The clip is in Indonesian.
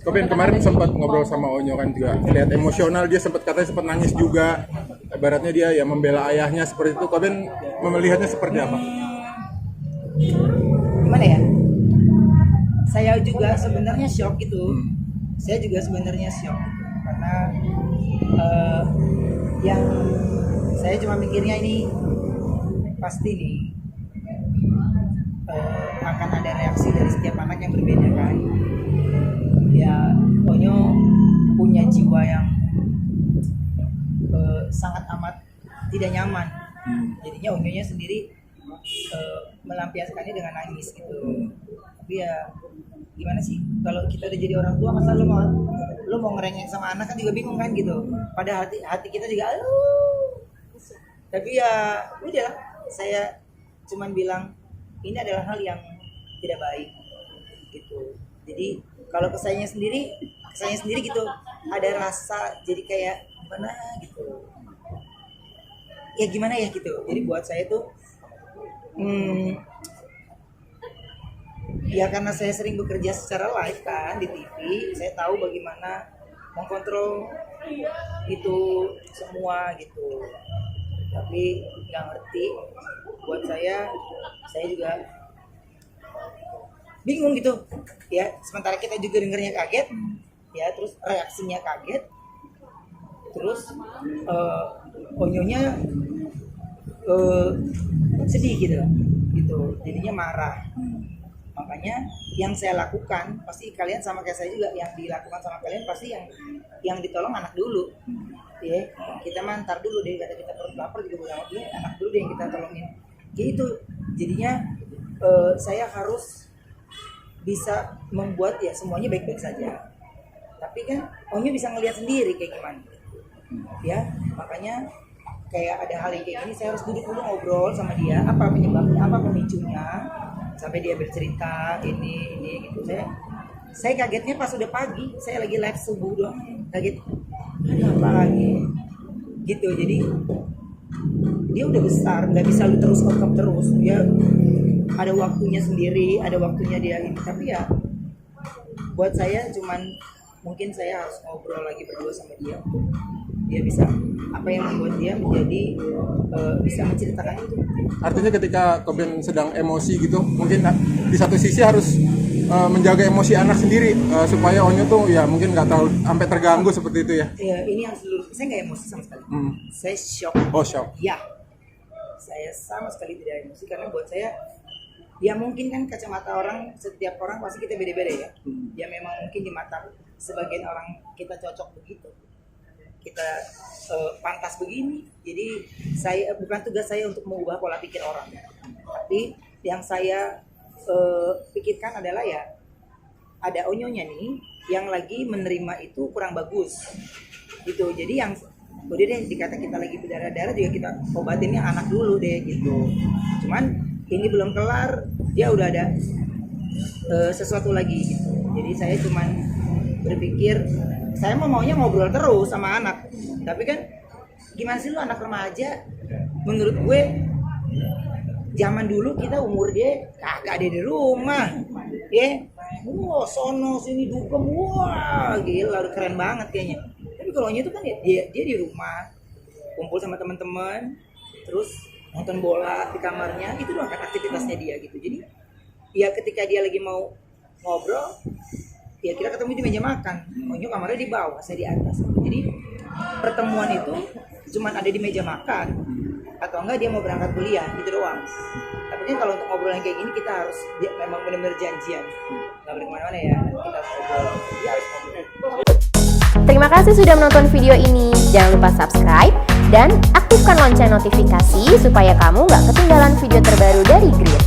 Koben kemarin sempat ngobrol sama Onyo kan juga lihat emosional, dia katanya sempat nangis juga. Ibaratnya dia ya membela ayahnya seperti itu. Koben melihatnya seperti apa? Gimana ya? Saya juga sebenarnya shock gitu. Saya juga sebenarnya shock gitu. Karena yang saya cuma mikirnya ini pasti nih akan ada reaksi dari setiap anak yang berbeda kan. Ya, Onyo punya jiwa yang sangat amat tidak nyaman. Jadinya Onyonya sendiri melampiaskannya dengan nangis gitu. Tapi ya gimana sih, kalau kita udah jadi orang tua masa lu mau ngerengek sama anak kan juga bingung kan gitu. Pada hati kita juga tapi ya udah, saya cuman bilang ini adalah hal yang tidak baik gitu. Jadi kalau ke saya sendiri gitu ada rasa jadi kayak gimana gitu. Ya gimana ya gitu. Jadi buat saya tuh ya karena saya sering bekerja secara live kan di TV, saya tahu bagaimana mengkontrol itu semua gitu. Tapi nggak ngerti, buat saya juga bingung gitu ya. Sementara kita juga dengernya kaget ya, terus reaksinya kaget, terus Onyonya sedih gitu jadinya marah. Makanya yang saya lakukan pasti kalian sama kayak saya juga, yang dilakukan sama kalian pasti yang ditolong anak dulu ya. Kita mantar dulu deh, kata kita perut lapar juga bilang dulu, anak dulu deh yang kita tolongin gitu. Jadinya saya harus bisa membuat ya semuanya baik-baik saja. Tapi kan Onyo bisa ngelihat sendiri kayak gimana ya. Makanya kayak ada hal yang kayak gini, saya harus duduk dulu ngobrol sama dia, apa penyebabnya, apa pemicunya, sampai dia bercerita ini gitu. Saya kagetnya pas udah pagi, saya lagi live subuh doang, kaget ada apa lagi gitu. Jadi dia udah besar, nggak bisa lu terus terus, dia ada waktunya sendiri, ada waktunya dia ini. Tapi ya buat saya cuman mungkin saya harus ngobrol lagi berdua sama dia, dia bisa apa yang membuat dia menjadi bisa menceritakan itu. Artinya ketika Koben sedang emosi gitu, mungkin di satu sisi harus menjaga emosi anak sendiri supaya Onyo tuh ya mungkin nggak terlalu sampai terganggu seperti itu ya. Iya, ini yang seluruh, saya nggak emosi sama sekali. Saya shock. Oh, shock. Ya, saya sama sekali tidak emosi karena buat saya ya mungkin kan kacamata orang, setiap orang pasti kita beda-beda ya. Ya memang mungkin di mata sebagian orang kita cocok begitu, kita pantas begini. Jadi saya bukan tugas saya untuk mengubah pola pikir orang, tapi yang saya pikirkan adalah ya ada Onyonya nih yang lagi menerima itu kurang bagus gitu. Jadi yang udah deh, dikata kita lagi berdarah-darah juga kita obatinnya anak dulu deh gitu. Cuman ini belum kelar, dia udah ada sesuatu lagi gitu. Jadi saya cuman berpikir, saya maunya ngobrol terus sama anak, tapi kan gimana sih lu anak remaja? Menurut gue zaman dulu kita umur dia kagak ada di rumah ya, wah sono sini dukem, wah gila udah keren banget kayaknya. Tapi kalau itu kan dia di rumah kumpul sama teman-teman, terus nonton bola di kamarnya, itu doang kan aktivitasnya dia gitu. Jadi ya ketika dia lagi mau ngobrol ya kita ketemu di meja makan, Onyo kamarnya di bawah, saya di atas. Jadi pertemuan itu cuman ada di meja makan, atau enggak dia mau berangkat kuliah, gitu doang. Tapi kan kalau untuk ngobrol yang kayak gini kita harus memang benar-benar janjian, nggak boleh kemana-mana ya, kita harus ngobrol, dia harus ngobrol. Terima kasih sudah menonton video ini. Jangan lupa subscribe dan aktifkan lonceng notifikasi supaya kamu nggak ketinggalan video terbaru dari Grit.